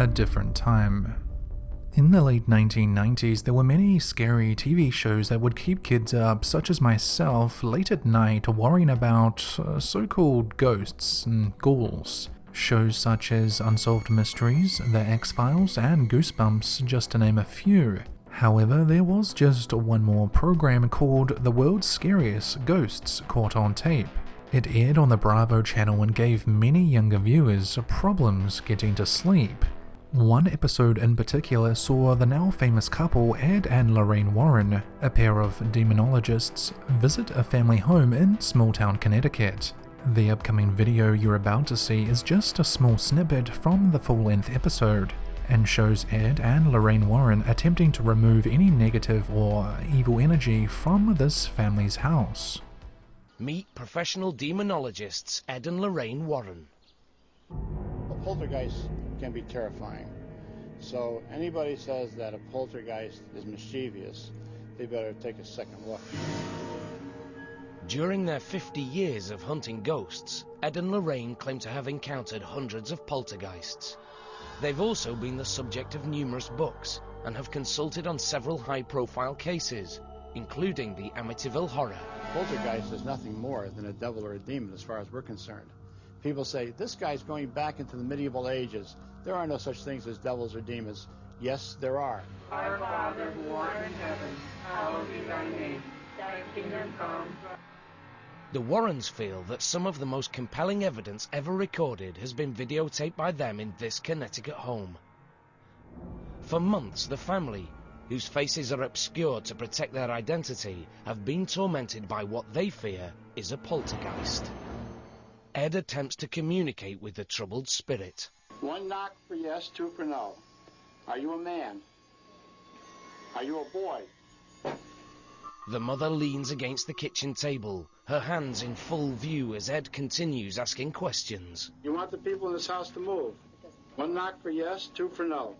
a different time. In the late 1990s, there were many scary TV shows that would keep kids up, such as myself, late at night worrying about so-called ghosts and ghouls. Shows such as Unsolved Mysteries, The X-Files, and Goosebumps, just to name a few. However, there was just one more program called The World's Scariest Ghosts Caught on Tape. It aired on the Bravo channel and gave many younger viewers problems getting to sleep. One episode in particular saw the now famous couple Ed and Lorraine Warren, a pair of demonologists, visit a family home in small-town Connecticut. The upcoming video you're about to see is just a small snippet from the full-length episode, and shows Ed and Lorraine Warren attempting to remove any negative or evil energy from this family's house. Meet professional demonologists Ed and Lorraine Warren. A poltergeist can be terrifying. So anybody says that a poltergeist is mischievous, they better take a second look. During their 50 years of hunting ghosts, Ed and Lorraine claim to have encountered hundreds of poltergeists. They've also been the subject of numerous books and have consulted on several high-profile cases, including the Amityville Horror. Poltergeist is nothing more than a devil or a demon as far as we're concerned. People say, this guy's going back into the medieval ages. There are no such things as devils or demons. Yes, there are. Our Father who art in heaven, hallowed be thy name. Thy kingdom come. The Warrens feel that some of the most compelling evidence ever recorded has been videotaped by them in this Connecticut home. For months, the family, whose faces are obscured to protect their identity, have been tormented by what they fear is a poltergeist. Ed attempts to communicate with the troubled spirit. One knock for yes, two for no. Are you a man? Are you a boy? The mother leans against the kitchen table, her hands in full view as Ed continues asking questions. You want the people in this house to move? One knock for yes, two for no.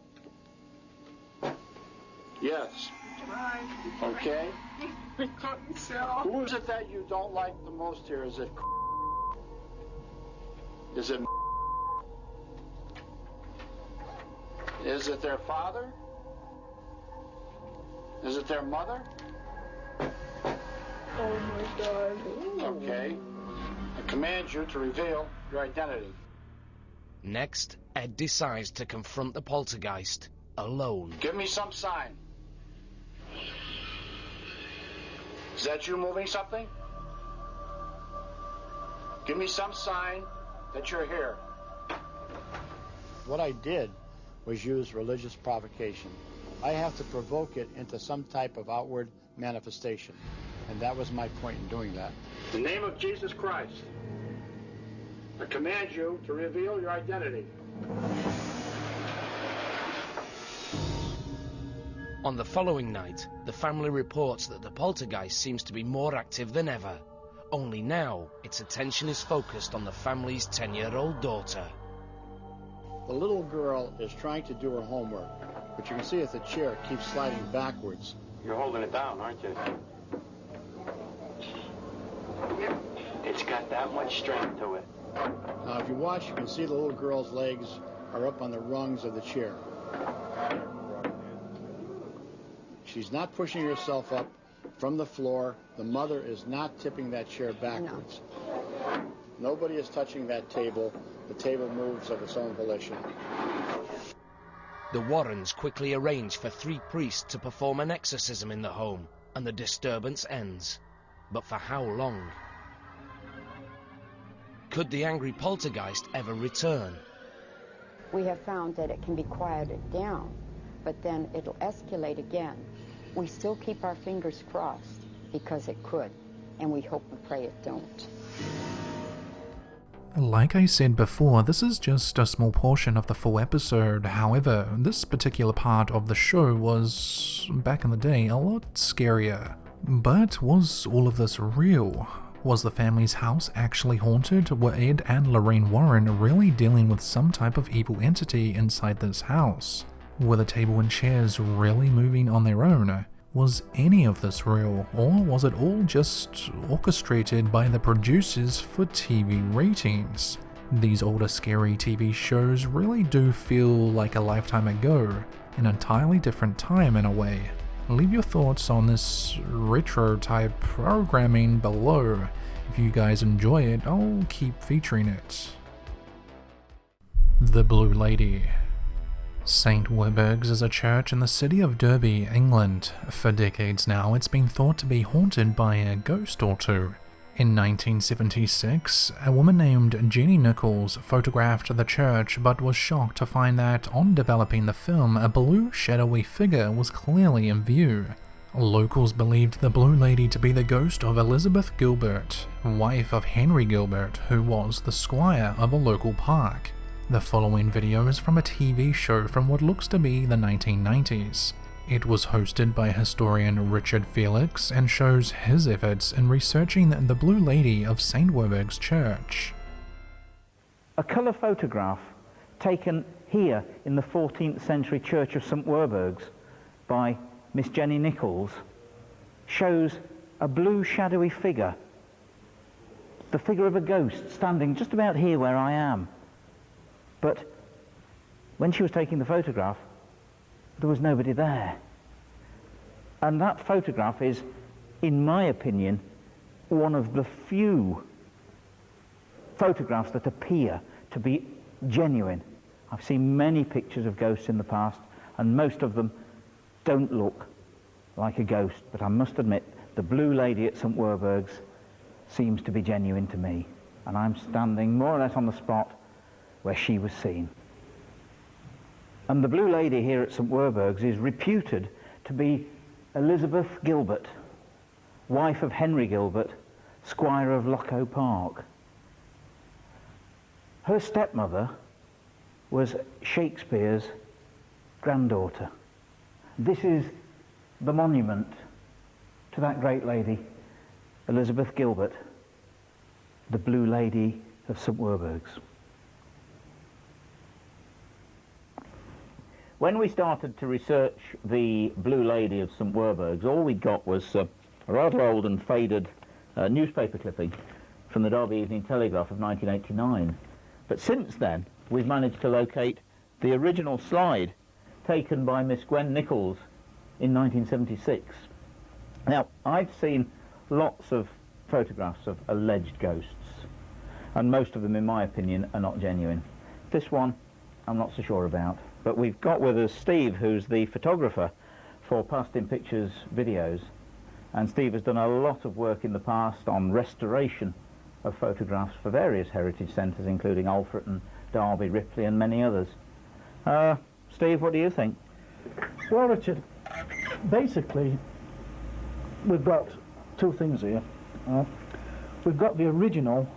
Yes. Okay. Who is it that you don't like the most here? Is it? Is it? Is it their father? Is it their mother? Oh my God. Okay. I command you to reveal your identity. Next, Ed decides to confront the poltergeist alone. Give me some sign. Is that you moving something? Give me some sign that you're here. What I did was use religious provocation. I have to provoke it into some type of outward manifestation. And that was my point in doing that. In the name of Jesus Christ, I command you to reveal your identity. On the following night, the family reports that the poltergeist seems to be more active than ever. Only now, its attention is focused on the family's 10-year-old daughter. The little girl is trying to do her homework, but you can see that the chair keeps sliding backwards. You're holding it down, aren't you? It's got that much strength to it. Now, if you watch, you can see the little girl's legs are up on the rungs of the chair. She's not pushing herself up from the floor. The mother is not tipping that chair backwards. No. Nobody is touching that table. The table moves of its own volition. The Warrens quickly arrange for 3 priests to perform an exorcism in the home, and the disturbance ends. But for how long? Could the angry poltergeist ever return? We have found that it can be quieted down, but then it'll escalate again. We still keep our fingers crossed because it could, and we hope and pray it don't. Like I said before, this is just a small portion of the full episode. However, this particular part of the show was, back in the day, a lot scarier. But was all of this real? Was the family's house actually haunted? Were Ed and Lorraine Warren really dealing with some type of evil entity inside this house? Were the table and chairs really moving on their own? Was any of this real, or was it all just orchestrated by the producers for TV ratings? These older scary TV shows really do feel like a lifetime ago, an entirely different time in a way. Leave your thoughts on this retro type programming below. If you guys enjoy it, I'll keep featuring it. The Blue Lady. St. Werburgh's is a church in the city of Derby, England. For decades now, it's been thought to be haunted by a ghost or two. In 1976, a woman named Jenny Nichols photographed the church but was shocked to find that on developing the film, a blue shadowy figure was clearly in view. Locals believed the Blue Lady to be the ghost of Elizabeth Gilbert, wife of Henry Gilbert, who was the squire of a local park. The following video is from a TV show from what looks to be the 1990s. It was hosted by historian Richard Felix and shows his efforts in researching the Blue Lady of St. Werburgh's Church. A colour photograph taken here in the 14th century Church of St. Werburgh's by Miss Jenny Nichols shows a blue shadowy figure, the figure of a ghost standing just about here where I am. But when she was taking the photograph, there was nobody there. And that photograph is, in my opinion, one of the few photographs that appear to be genuine. I've seen many pictures of ghosts in the past, and most of them don't look like a ghost, but I must admit the Blue Lady at St. Werburgh's seems to be genuine to me, and I'm standing more or less on the spot where she was seen. And the Blue Lady here at St. Werburgh's is reputed to be Elizabeth Gilbert, wife of Henry Gilbert, squire of Lochow Park. Her stepmother was Shakespeare's granddaughter. This is the monument to that great lady, Elizabeth Gilbert, the Blue Lady of St. Werburgh's. When we started to research the Blue Lady of St. Werburgh's, all we got was a rather old and faded newspaper clipping from the Derby Evening Telegraph of 1989. But since then, we've managed to locate the original slide taken by Miss Gwen Nichols in 1976. Now, I've seen lots of photographs of alleged ghosts, and most of them, in my opinion, are not genuine. This one, I'm not so sure about. But we've got with us Steve, who's the photographer for Past in Pictures videos. And Steve has done a lot of work in the past on restoration of photographs for various heritage centres, including Alfreton, Derby, Ripley and many others. Steve, what do you think? Well, Richard, basically, we've got two things here. We've got the original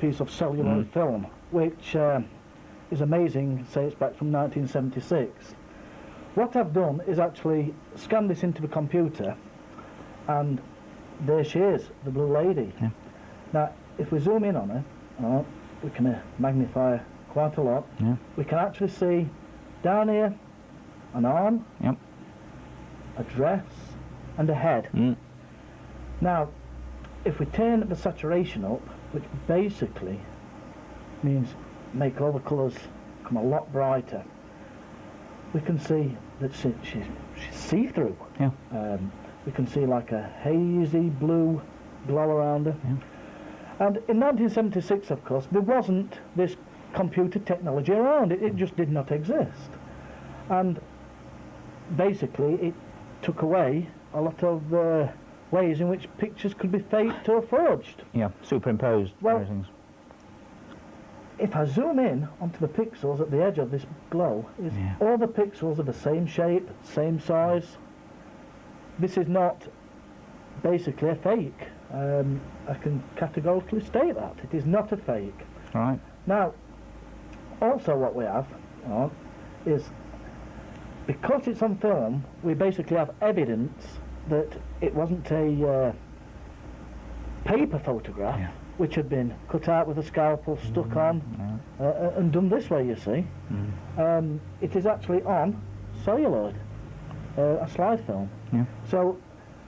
piece of celluloid film, which is amazing, say it's back from 1976. What I've done is actually scan this into the computer, and there she is, the Blue Lady. Yeah. Now, if we zoom in on her, we can magnify her quite a lot. Yeah. We can actually see down here an arm, yep, a dress, and a head. Now, if we turn the saturation up, which basically means make all the colours come a lot brighter, we can see that she's see-through. Yeah. We can see like a hazy blue glow around her. Yeah. And in 1976, of course, there wasn't this computer technology around. It just did not exist. And basically it took away a lot of ways in which pictures could be faked or forged. Yeah, superimposed. Well, if I zoom in onto the pixels at the edge of this glow, all the pixels are the same shape, same size. This is not basically a fake. I can categorically state that. It is not a fake. Right. Now, also what we have is, because it's on film, we basically have evidence that it wasn't a paper photograph, which had been cut out with a scalpel, stuck on, and done this way, you see. It is actually on celluloid, a slide film. Yeah. So,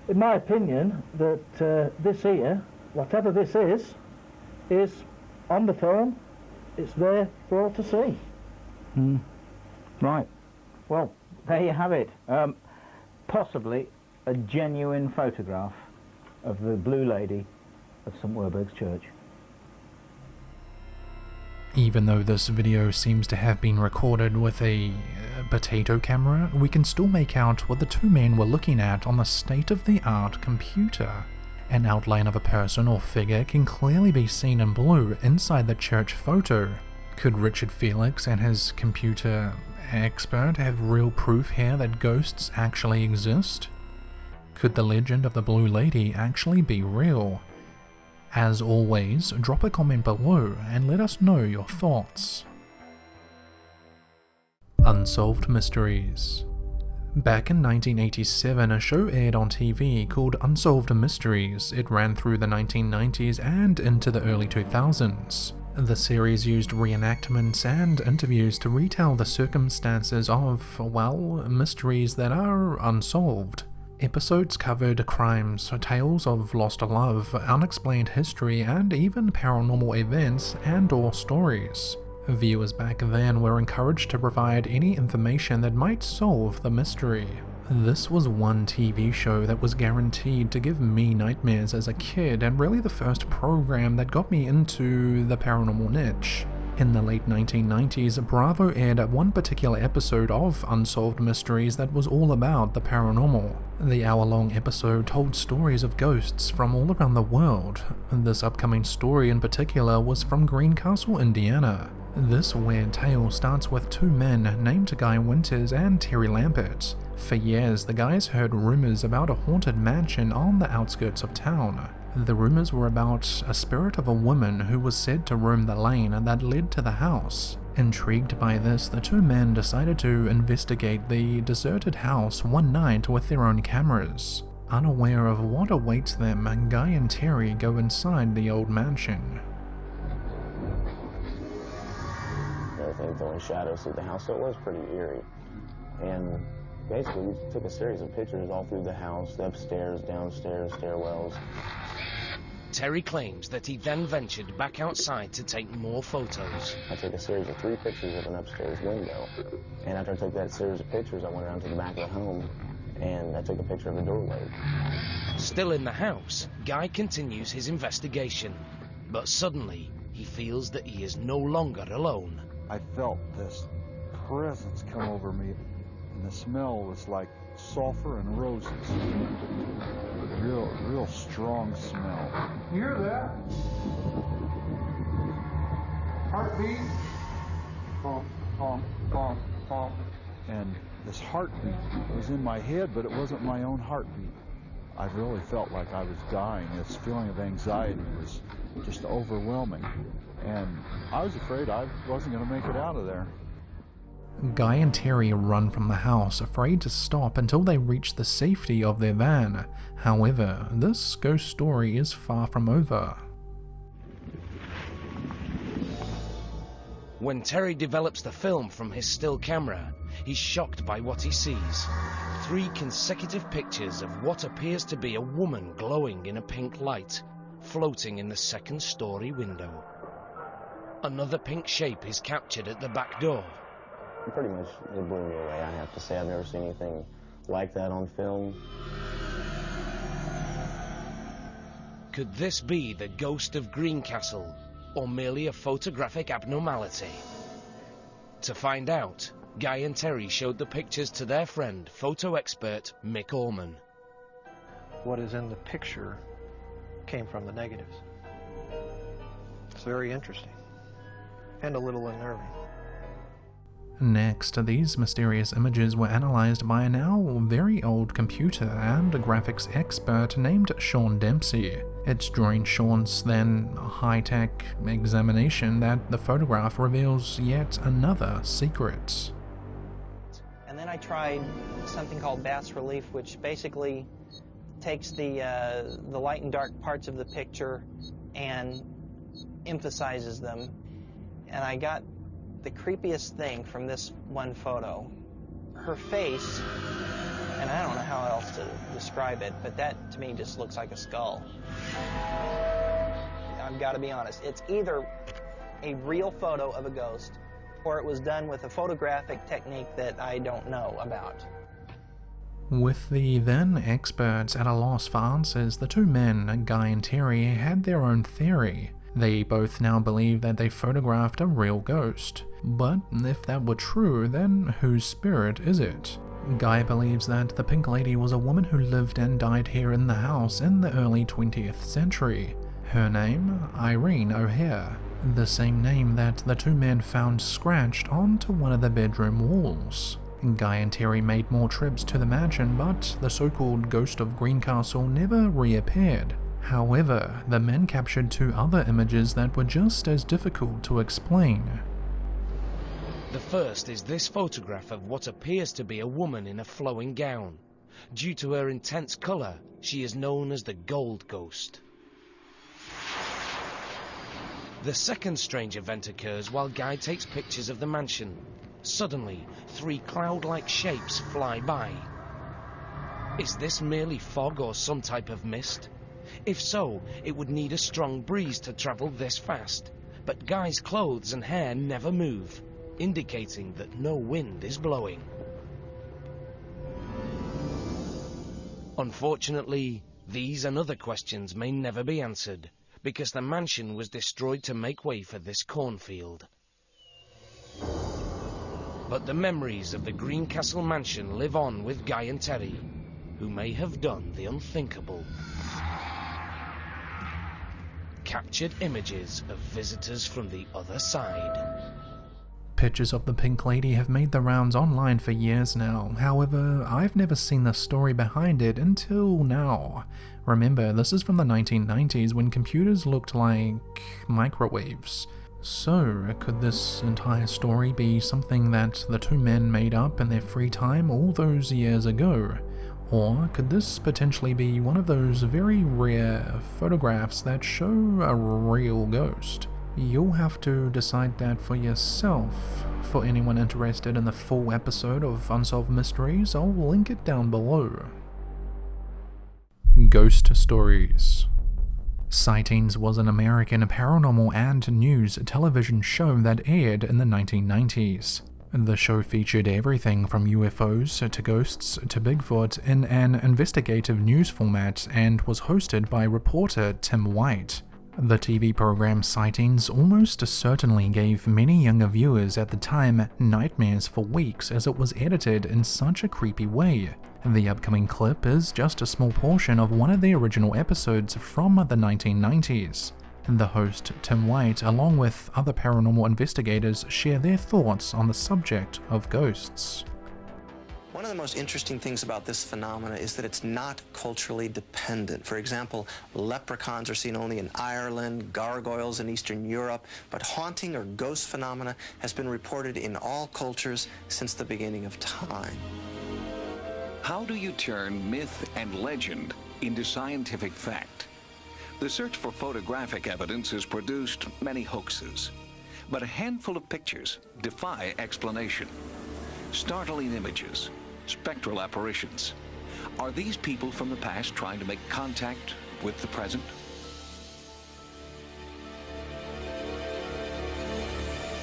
in my opinion, that this here, whatever this is on the film, it's there for all to see. Right. Well, there you have it. Possibly a genuine photograph of the Blue Lady of St. Werburgh's Church. Even though this video seems to have been recorded with a potato camera, we can still make out what the two men were looking at on the state-of-the-art computer. An outline of a person or figure can clearly be seen in blue inside the church photo. Could Richard Felix and his computer expert have real proof here that ghosts actually exist? Could the legend of the Blue Lady actually be real? As always, drop a comment below and let us know your thoughts. Unsolved Mysteries. Back in 1987, a show aired on TV called Unsolved Mysteries. It ran through the 1990s and into the early 2000s. The series used reenactments and interviews to retell the circumstances of, well, mysteries that are unsolved. Episodes covered crimes, tales of lost love, unexplained history, and even paranormal events and/or stories. Viewers back then were encouraged to provide any information that might solve the mystery. This was one TV show that was guaranteed to give me nightmares as a kid, and really the first program that got me into the paranormal niche. In the late 1990s, Bravo aired one particular episode of Unsolved Mysteries that was all about the paranormal. The hour-long episode told stories of ghosts from all around the world. This upcoming story in particular was from Greencastle, Indiana. This weird tale starts with two men named Guy Winters and Terry Lampert. For years, the guys heard rumors about a haunted mansion on the outskirts of town. The rumors were about a spirit of a woman who was said to roam the lane that led to the house. Intrigued by this, the two men decided to investigate the deserted house one night with their own cameras. Unaware of what awaits them, Guy and Terry go inside the old mansion. Everything throwing shadows through the house, so it was pretty eerie. And basically, we took a series of pictures all through the house, the upstairs, downstairs, stairwells. Terry claims that he then ventured back outside to take more photos. I took a series of 3 pictures of an upstairs window. And after I took that series of pictures, I went around to the back of the home and I took a picture of a doorway. Still in the house, Guy continues his investigation. But suddenly, he feels that he is no longer alone. I felt this presence come over me, and the smell was like sulfur and roses. Real strong smell. You hear that? Heartbeat. Pump, pump, pump, pump. And this heartbeat was in my head, but it wasn't my own heartbeat. I really felt like I was dying. This feeling of anxiety was just overwhelming. And I was afraid I wasn't going to make it out of there. Guy and Terry run from the house, afraid to stop until they reach the safety of their van. However, this ghost story is far from over. When Terry develops the film from his still camera, he's shocked by what he sees. 3 consecutive pictures of what appears to be a woman glowing in a pink light, floating in the second-story window. Another pink shape is captured at the back door. Pretty much, it blew me away, I have to say. I've never seen anything like that on film. Could this be the ghost of Greencastle, or merely a photographic abnormality? To find out, Guy and Terry showed the pictures to their friend, photo expert Mick Allman. What is in the picture came from the negatives. It's very interesting, and a little unnerving. Next, these mysterious images were analysed by a now very old computer and a graphics expert named Sean Dempsey. It's during Sean's then high-tech examination that the photograph reveals yet another secret. And then I tried something called bas relief, which basically takes the light and dark parts of the picture and emphasizes them. And I got the creepiest thing from this one photo. Her face, and I don't know how else to describe it, but that to me just looks like a skull. I've got to be honest, it's either a real photo of a ghost, or it was done with a photographic technique that I don't know about. With the then experts at a loss for answers, the two men, Guy and Terry, had their own theory. They both now believe that they photographed a real ghost. But if that were true, then whose spirit is it? Guy believes that the Pink Lady was a woman who lived and died here in the house in the early 20th century. Her name? Irene O'Hare. The same name that the two men found scratched onto one of the bedroom walls. Guy and Terry made more trips to the mansion, but the so-called ghost of Greencastle never reappeared. However, the men captured two other images that were just as difficult to explain. The first is this photograph of what appears to be a woman in a flowing gown. Due to her intense colour, she is known as the Gold Ghost. The second strange event occurs while Guy takes pictures of the mansion. Suddenly, three cloud-like shapes fly by. Is this merely fog or some type of mist? If so, it would need a strong breeze to travel this fast, but Guy's clothes and hair never move, indicating that no wind is blowing. Unfortunately, these and other questions may never be answered, because the mansion was destroyed to make way for this cornfield. But the memories of the Greencastle mansion live on with Guy and Terry, who may have done the unthinkable. Captured images of visitors from the other side. Pictures of the Pink Lady have made the rounds online for years now. However, I've never seen the story behind it until now. Remember, this is from the 1990s when computers looked like microwaves. So, could this entire story be something that the two men made up in their free time all those years ago? Or could this potentially be one of those very rare photographs that show a real ghost? You'll have to decide that for yourself. For anyone interested in the full episode of Unsolved Mysteries, I'll link it down below. Ghost Stories. Sightings was an American paranormal and news television show that aired in the 1990s. The show featured everything from UFOs to ghosts to Bigfoot in an investigative news format and was hosted by reporter Tim White. The TV program Sightings almost certainly gave many younger viewers at the time nightmares for weeks as it was edited in such a creepy way. The upcoming clip is just a small portion of one of the original episodes from the 1990s. The host, Tim White, along with other paranormal investigators, share their thoughts on the subject of ghosts. One of the most interesting things about this phenomena is that it's not culturally dependent. For example, leprechauns are seen only in Ireland, gargoyles in Eastern Europe, but haunting or ghost phenomena has been reported in all cultures since the beginning of time. How do you turn myth and legend into scientific fact? The search for photographic evidence has produced many hoaxes, but a handful of pictures defy explanation. Startling images, spectral apparitions. Are these people from the past trying to make contact with the present?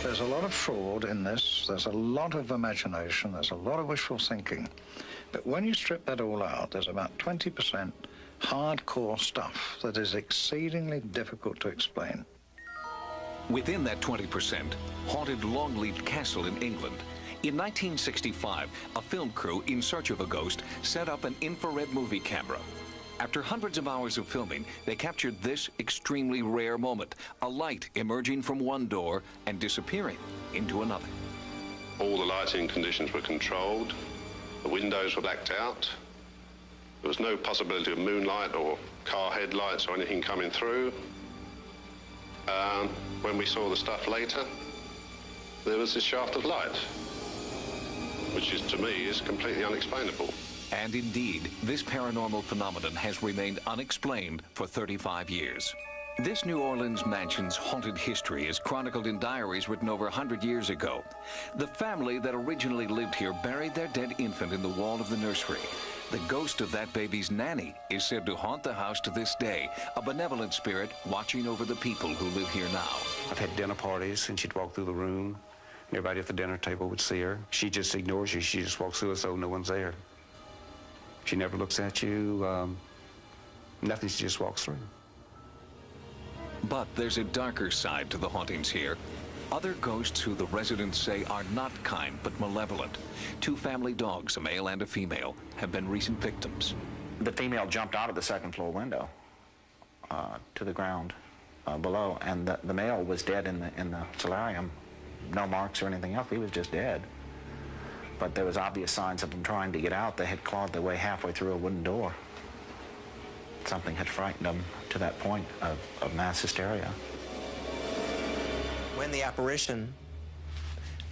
There's a lot of fraud in this, there's a lot of imagination, there's a lot of wishful thinking. But when you strip that all out, there's about 20% hardcore stuff that is exceedingly difficult to explain. Within that 20%, haunted Longleat Castle in England. In 1965, a film crew in search of a ghost set up an infrared movie camera. After hundreds of hours of filming, they captured this extremely rare moment, a light emerging from one door and disappearing into another. All the lighting conditions were controlled, the windows were blacked out, there was no possibility of moonlight or car headlights or anything coming through. When we saw the stuff later, there was this shaft of light, which is, to me, is completely unexplainable. And indeed, this paranormal phenomenon has remained unexplained for 35 years. This New Orleans mansion's haunted history is chronicled in diaries written over 100 years ago. The family that originally lived here buried their dead infant in the wall of the nursery. The ghost of that baby's nanny is said to haunt the house to this day, a benevolent spirit watching over the people who live here now. I've had dinner parties, and she'd walk through the room, and everybody at the dinner table would see her. She just ignores you. She just walks through as though no one's there. She never looks at you. Nothing, she just walks through. But there's a darker side to the hauntings here. Other ghosts who the residents say are not kind but malevolent. 2 family dogs, a male and a female, have been recent victims. The female jumped out of the second floor window to the ground below, and the male was dead in the solarium. No marks or anything else. He was just dead. But there was obvious signs of them trying to get out. They had clawed their way halfway through a wooden door. Something had frightened them to that point of mass hysteria. When the apparition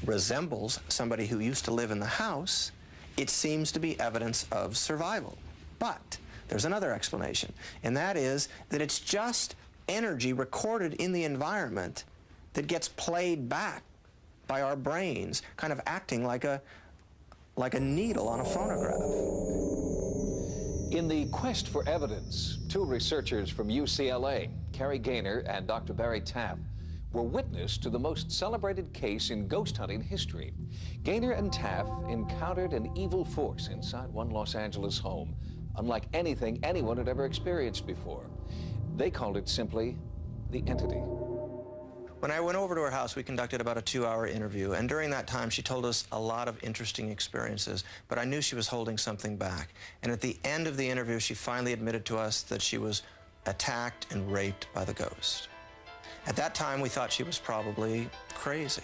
resembles somebody who used to live in the house, it seems to be evidence of survival. But there's another explanation, and that is that it's just energy recorded in the environment that gets played back by our brains, kind of acting like a needle on a phonograph. In the quest for evidence, 2 researchers from UCLA, Carrie Gaynor and Dr. Barry Taff, were witness to the most celebrated case in ghost hunting history. Gaynor and Taff encountered an evil force inside one Los Angeles home, unlike anything anyone had ever experienced before. They called it simply the Entity. When I went over to her house, we conducted about a 2-hour interview, and during that time she told us a lot of interesting experiences, but I knew she was holding something back. And at the end of the interview, she finally admitted to us that she was attacked and raped by the ghost. At that time, we thought she was probably crazy.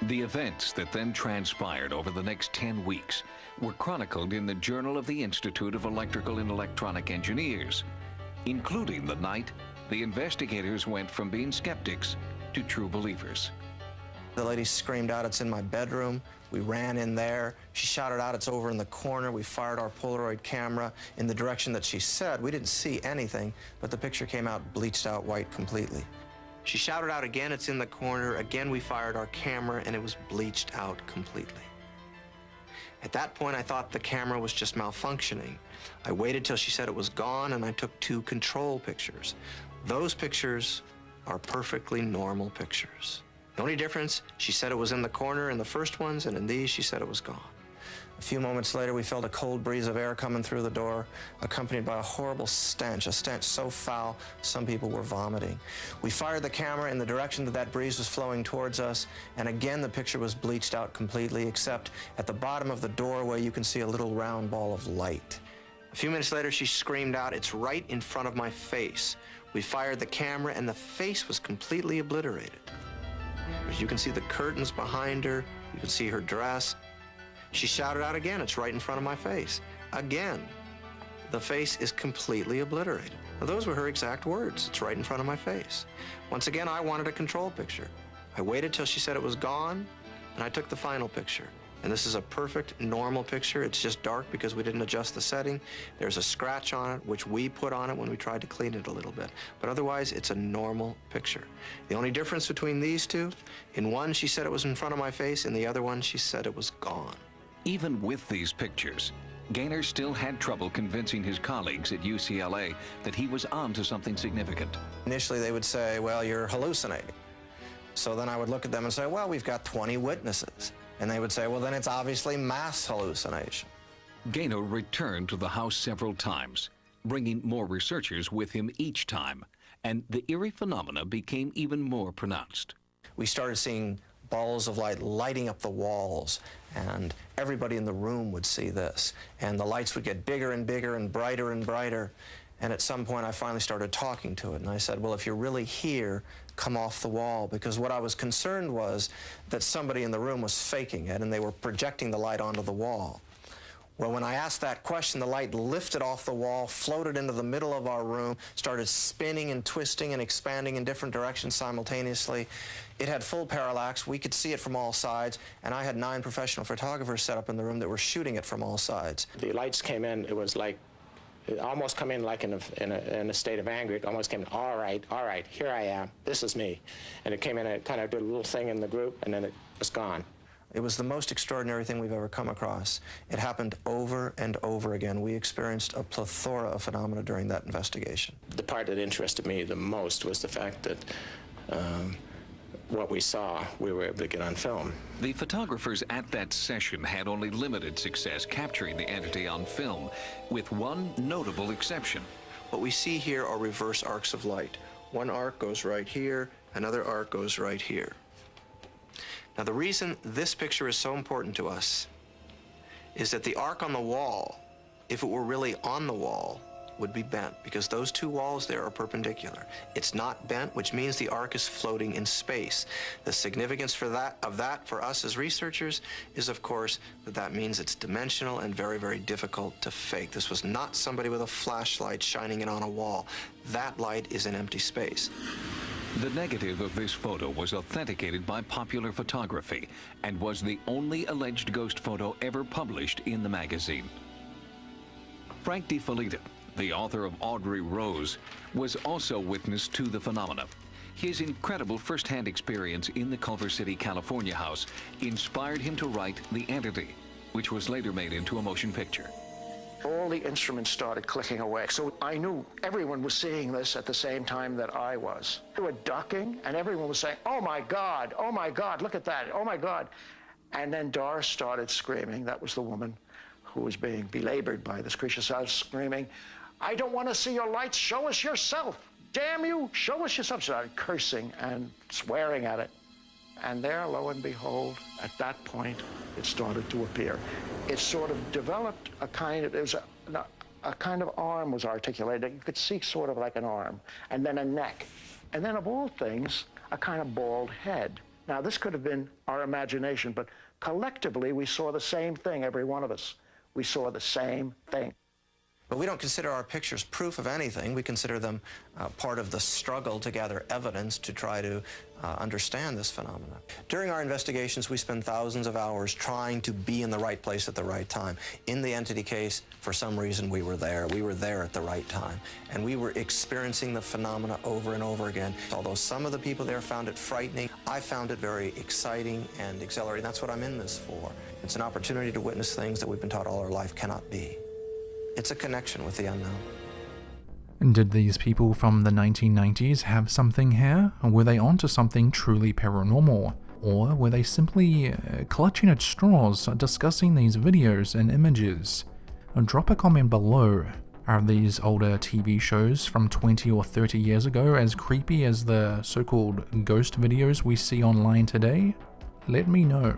The events that then transpired over the next 10 weeks were chronicled in the Journal of the Institute of Electrical and Electronic Engineers, including the night the investigators went from being skeptics to true believers. The lady screamed out, "It's in my bedroom." We ran in there. She shouted out, "It's over in the corner." We fired our Polaroid camera in the direction that she said. We didn't see anything, but the picture came out bleached out white completely. She shouted out again, "It's in the corner." Again, we fired our camera, and it was bleached out completely. At that point, I thought the camera was just malfunctioning. I waited till she said it was gone, and I took 2 control pictures. Those pictures are perfectly normal pictures. The only difference, she said it was in the corner in the first ones, and in these, she said it was gone. A few moments later, we felt a cold breeze of air coming through the door, accompanied by a horrible stench, a stench so foul, some people were vomiting. We fired the camera in the direction that that breeze was flowing towards us, and again, the picture was bleached out completely, except at the bottom of the doorway, you can see a little round ball of light. A few minutes later, she screamed out, "It's right in front of my face." We fired the camera, and the face was completely obliterated. As you can see the curtains behind her, you can see her dress. She shouted out again, "It's right in front of my face." Again, the face is completely obliterated. Now, those were her exact words, "It's right in front of my face." Once again, I wanted a control picture. I waited till she said it was gone, and I took the final picture. And this is a perfect, normal picture. It's just dark because we didn't adjust the setting. There's a scratch on it, which we put on it when we tried to clean it a little bit. But otherwise, it's a normal picture. The only difference between these 2, in one, she said it was in front of my face, in the other one, she said it was gone. Even with these pictures, Gaynor still had trouble convincing his colleagues at UCLA that he was onto something significant. Initially, they would say, "Well, you're hallucinating." So then I would look at them and say, "Well, we've got 20 witnesses." And they would say, "Well, then it's obviously mass hallucination." Gaynor returned to the house several times, bringing more researchers with him each time, and the eerie phenomena became even more pronounced. We started seeing balls of light lighting up the walls, and everybody in the room would see this. And the lights would get bigger and bigger and brighter. And at some point, I finally started talking to it, and I said, "Well, if you're really here, come off the wall," because what I was concerned was that somebody in the room was faking it, and they were projecting the light onto the wall. Well, when I asked that question, the light lifted off the wall, floated into the middle of our room, started spinning and twisting and expanding in different directions simultaneously. It had full parallax. We could see it from all sides, and I had 9 professional photographers set up in the room that were shooting it from all sides. The lights came in, it was like, it almost come in like in a state of anger. It almost came in, all right, here I am, this is me. And it came in, it kind of did a little thing in the group, and then it was gone. It was the most extraordinary thing we've ever come across. It happened over and over again. We experienced a plethora of phenomena during that investigation. The part that interested me the most was the fact that what we saw, we were able to get on film. The photographers at that session had only limited success capturing the entity on film, with one notable exception. What we see here are reverse arcs of light. One arc goes right here, another arc goes right here. Now, the reason this picture is so important to us is that the arc on the wall, if it were really on the wall, would be bent, because those two walls there are perpendicular. It's not bent, which means the arc is floating in space. The significance of that for us as researchers is, of course, that means it's dimensional and very, very difficult to fake. This was not somebody with a flashlight shining it on a wall. That light is in empty space. The negative of this photo was authenticated by Popular Photography and was the only alleged ghost photo ever published in the magazine. Frank DiFelitta, the author of Audrey Rose, was also witness to the phenomena. His incredible first-hand experience in the Culver City, California house inspired him to write The Entity, which was later made into a motion picture. All the instruments started clicking away, so I knew everyone was seeing this at the same time that I was. They were ducking, and everyone was saying, oh my God, look at that, oh my God. And then Doris started screaming. That was the woman who was being belabored by this creature, started screaming, I don't want to see your lights, show us yourself. Damn you, show us yourself. She started cursing and swearing at it. And there, lo and behold, at that point, it started to appear. It sort of developed a kind of, a kind of arm was articulated. You could see sort of like an arm, and then a neck. And then of all things, a kind of bald head. Now, this could have been our imagination, but collectively, we saw the same thing, every one of us. We saw the same thing. But we don't consider our pictures proof of anything. We consider them part of the struggle to gather evidence to try to understand this phenomenon. During our investigations, we spend thousands of hours trying to be in the right place at the right time. In the Entity case, for some reason, we were there. We were there at the right time. And we were experiencing the phenomena over and over again. Although some of the people there found it frightening, I found it very exciting and exhilarating. That's what I'm in this for. It's an opportunity to witness things that we've been taught all our life cannot be. It's a connection with the unknown. Did these people from the 1990s have something here? Or were they onto something truly paranormal? Or were they simply clutching at straws discussing these videos and images? Drop a comment below. Are these older TV shows from 20 or 30 years ago as creepy as the so-called ghost videos we see online today? Let me know.